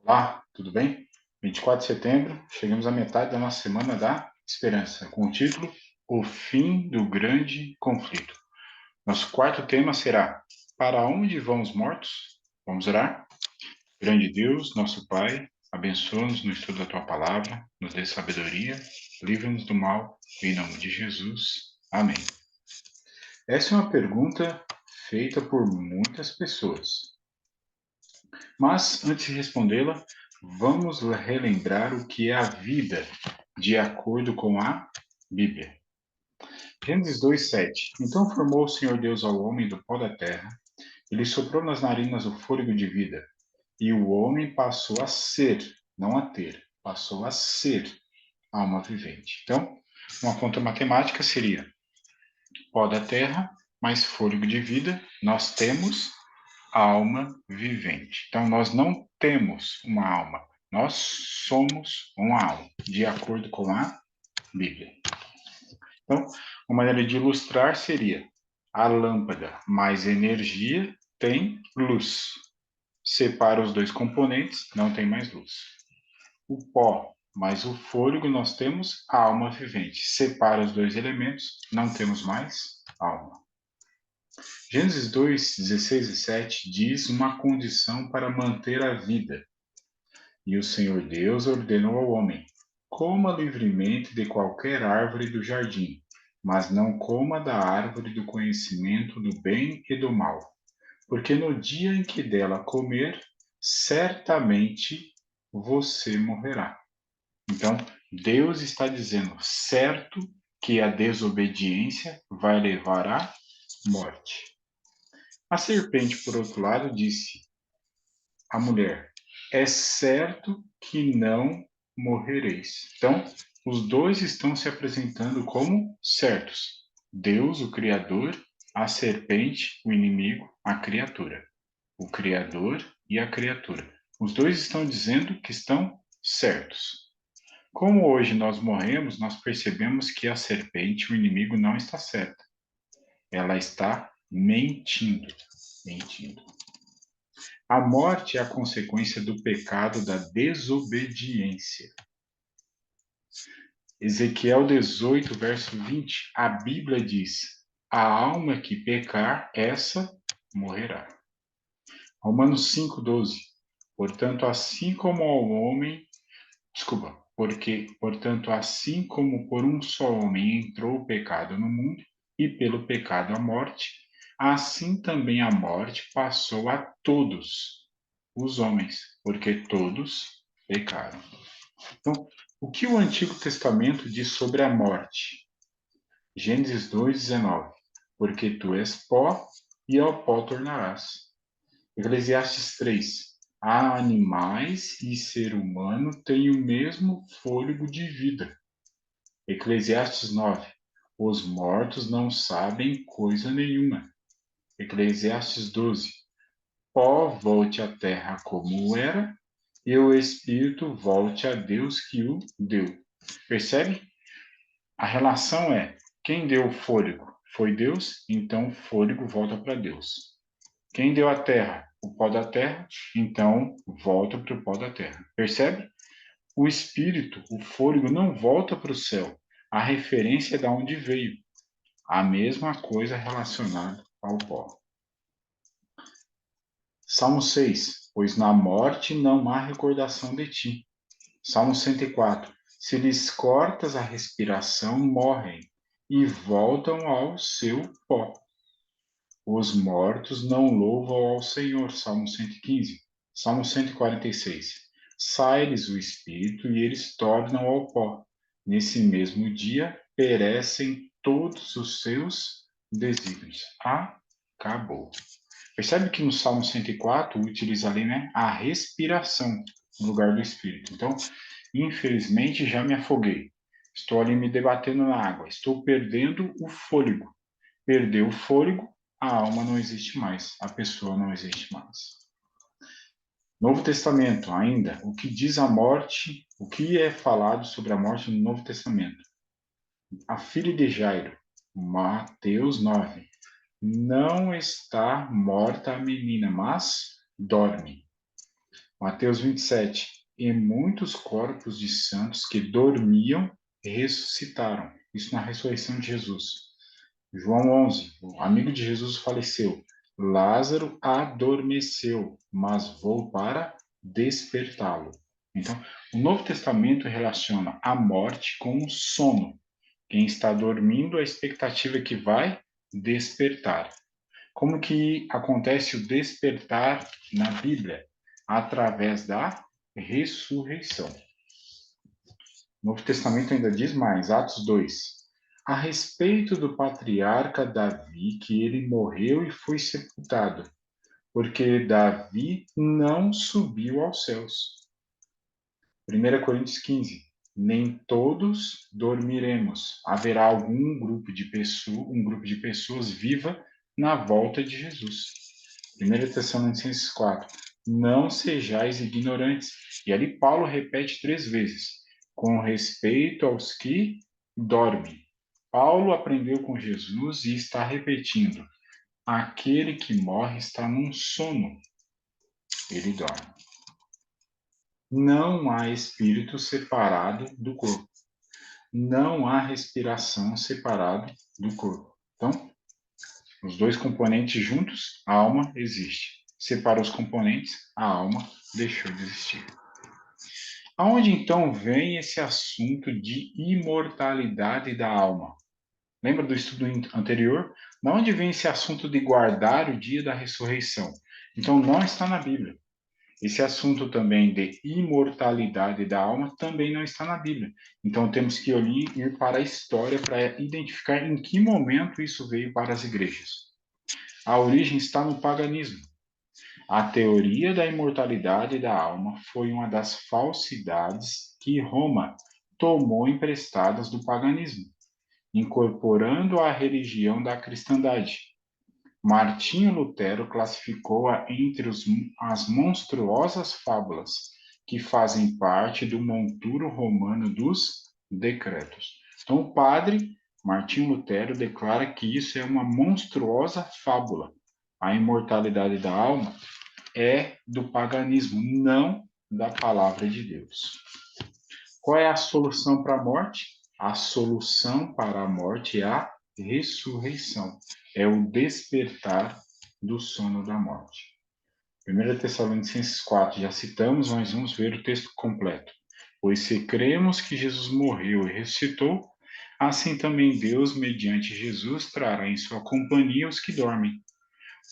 Olá, tudo bem? 24 de setembro, chegamos à metade da nossa Semana da Esperança, com o título O Fim do Grande Conflito. Nosso quarto tema será Para onde vão os mortos? Vamos orar? Grande Deus, nosso Pai, abençoa-nos no estudo da Tua Palavra, nos dê sabedoria, livra-nos do mal, em nome de Jesus. Amém. Essa é uma pergunta feita por muitas pessoas. Mas, antes de respondê-la, vamos relembrar o que é a vida, de acordo com a Bíblia. Gênesis 2:7. Então formou o Senhor Deus ao homem do pó da terra, ele soprou nas narinas o fôlego de vida, e o homem passou a ser, não a ter, passou a ser alma vivente. Então, uma conta matemática seria pó da terra mais fôlego de vida, nós temos alma vivente. Então, nós não temos uma alma, nós somos uma alma, de acordo com a Bíblia. Então, uma maneira de ilustrar seria: a lâmpada mais energia tem luz. Separa os dois componentes, não tem mais luz. O pó mais o fôlego, nós temos a alma vivente. Separa os dois elementos, não temos mais alma. Gênesis 2, 16 e 7 diz uma condição para manter a vida. E o Senhor Deus ordenou ao homem: coma livremente de qualquer árvore do jardim, mas não coma da árvore do conhecimento do bem e do mal, porque no dia em que dela comer, certamente você morrerá. Então, Deus está dizendo certo que a desobediência vai levar à morte. A serpente, por outro lado, disse à mulher: é certo que não morrereis. Então, os dois estão se apresentando como certos. Deus, o Criador, a serpente, o inimigo, a criatura. O Criador e a criatura. Os dois estão dizendo que estão certos. Como hoje nós morremos, nós percebemos que a serpente, o inimigo, não está certa. Ela está mentindo. Mentindo. A morte é a consequência do pecado da desobediência. Ezequiel 18, verso 20, a Bíblia diz: a alma que pecar, essa morrerá. Romanos 5, 12. Portanto, assim como ao homem, portanto, assim como por um só homem entrou o pecado no mundo, e pelo pecado a morte, assim também a morte passou a todos os homens, porque todos pecaram. Então, o que o Antigo Testamento diz sobre a morte? Gênesis 2:19. Porque tu és pó e ao pó tornarás. Eclesiastes 3. Há animais e ser humano têm o mesmo fôlego de vida. Eclesiastes 9. Os mortos não sabem coisa nenhuma. Eclesiastes 12. Pó volte à terra como era, e o espírito volte a Deus que o deu. Percebe? A relação é: quem deu o fôlego foi Deus, então o fôlego volta para Deus. Quem deu a terra? O pó da terra, então volta para o pó da terra. Percebe? O espírito, o fôlego, não volta para o céu. A referência é de onde veio. A mesma coisa relacionada ao pó. Salmo 6. Pois na morte não há recordação de ti. Salmo 104. Se lhes cortas a respiração, morrem e voltam ao seu pó. Os mortos não louvam ao Senhor. Salmo 115. Salmo 146. Sai-lhes o espírito e eles tornam ao pó. Nesse mesmo dia perecem todos os seus desígnios. Acabou. Percebe que no Salmo 104 utiliza ali, né, a respiração no lugar do espírito. Então, infelizmente, já me afoguei. Estou ali me debatendo na água. Estou perdendo o fôlego. Perdeu o fôlego, a alma não existe mais. A pessoa não existe mais. Novo Testamento, ainda. O que diz a morte? O que é falado sobre a morte no Novo Testamento? A filha de Jairo. Mateus 9. Não está morta a menina, mas dorme. Mateus 27. E muitos corpos de santos que dormiam ressuscitaram. Isso na ressurreição de Jesus. João 11. O amigo de Jesus faleceu. Lázaro adormeceu, mas vou para despertá-lo. Então, o Novo Testamento relaciona a morte com o sono. Quem está dormindo, a expectativa é que vai despertar. Como que acontece o despertar na Bíblia? Através da ressurreição. O Novo Testamento ainda diz mais, Atos 2. A respeito do patriarca Davi, que ele morreu e foi sepultado, porque Davi não subiu aos céus. 1 Coríntios 15. Nem todos dormiremos. Haverá um grupo de pessoas viva na volta de Jesus. 1 Tessalonicenses 4. Não sejais ignorantes. E ali Paulo repete 3 vezes. Com respeito aos que dormem. Paulo aprendeu com Jesus e está repetindo. Aquele que morre está num sono. Ele dorme. Não há espírito separado do corpo. Não há respiração separada do corpo. Então, os dois componentes juntos, a alma existe. Separa os componentes, a alma deixou de existir. Aonde então vem esse assunto de imortalidade da alma? Lembra do estudo anterior? Da onde vem esse assunto de guardar o dia da ressurreição? Então, não está na Bíblia. Esse assunto também de imortalidade da alma também não está na Bíblia. Então temos que ir para a história para identificar em que momento isso veio para as igrejas. A origem está no paganismo. A teoria da imortalidade da alma foi uma das falsidades que Roma tomou emprestadas do paganismo, incorporando a religião da cristandade. Martinho Lutero classificou-a entre as monstruosas fábulas que fazem parte do monturo romano dos decretos. Então, o padre Martinho Lutero declara que isso é uma monstruosa fábula. A imortalidade da alma é do paganismo, não da palavra de Deus. Qual é a solução para a morte? A solução para a morte é a ressurreição, é o despertar do sono da morte. 1 Tessalonicenses 4, já citamos, mas vamos ver o texto completo. Pois se cremos que Jesus morreu e ressuscitou, assim também Deus, mediante Jesus, trará em sua companhia os que dormem.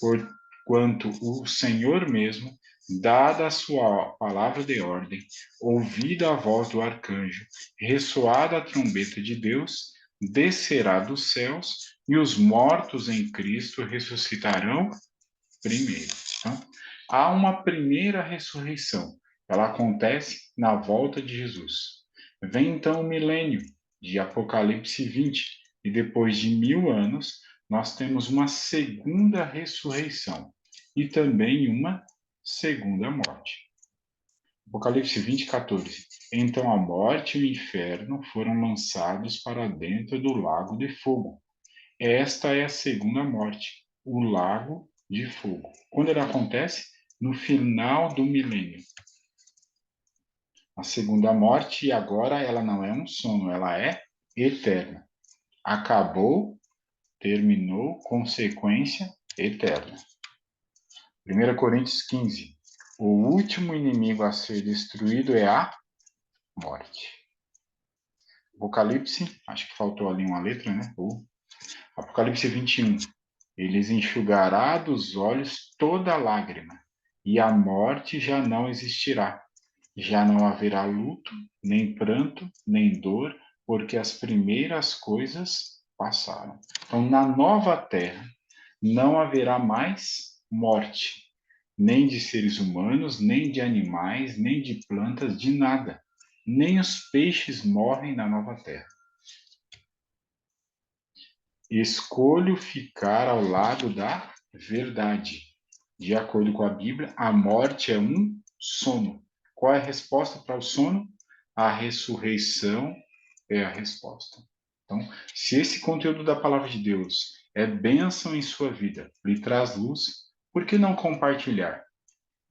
Porquanto o Senhor mesmo, dada a sua palavra de ordem, ouvida a voz do arcanjo, ressoada a trombeta de Deus, descerá dos céus, e os mortos em Cristo ressuscitarão primeiro. Então, há uma primeira ressurreição. Ela acontece na volta de Jesus. Vem então o milênio de Apocalipse 20, e depois de 1000 anos, nós temos uma segunda ressurreição e também uma segunda morte. Apocalipse 20, 14. Então a morte e o inferno foram lançados para dentro do lago de fogo. Esta é a segunda morte, o lago de fogo. Quando ele acontece? No final do milênio. A segunda morte, e agora ela não é um sono, ela é eterna. Acabou, terminou, consequência eterna. 1 Coríntios 15. O último inimigo a ser destruído é a morte. Apocalipse, acho que faltou ali uma letra, né? Apocalipse 21. Eles enxugará dos olhos toda lágrima, e a morte já não existirá. Já não haverá luto, nem pranto, nem dor, porque as primeiras coisas passaram. Então, na nova terra, não haverá mais morte, nem de seres humanos, nem de animais, nem de plantas, de nada. Nem os peixes morrem na nova terra. Escolho ficar ao lado da verdade. De acordo com a Bíblia, a morte é um sono. Qual é a resposta para o sono? A ressurreição é a resposta. Então, se esse conteúdo da palavra de Deus é bênção em sua vida, lhe traz luz, por que não compartilhar?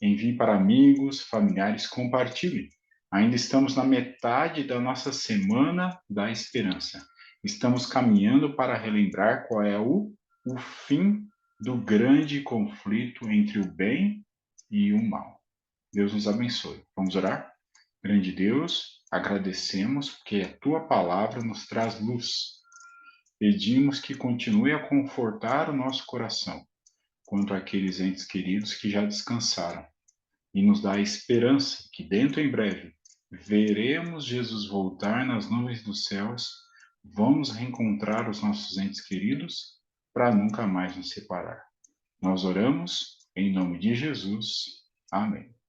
envie para amigos, familiares, compartilhe. Ainda estamos na metade da nossa semana da esperança. Estamos caminhando para relembrar qual é o fim do grande conflito entre o bem e o mal. Deus nos abençoe. Vamos orar? Grande Deus, agradecemos porque a tua palavra nos traz luz. Pedimos que continue a confortar o nosso coração quanto àqueles entes queridos que já descansaram e nos dá a esperança que dentro em breve veremos Jesus voltar nas nuvens dos céus, vamos reencontrar os nossos entes queridos para nunca mais nos separar. Nós oramos em nome de Jesus. Amém.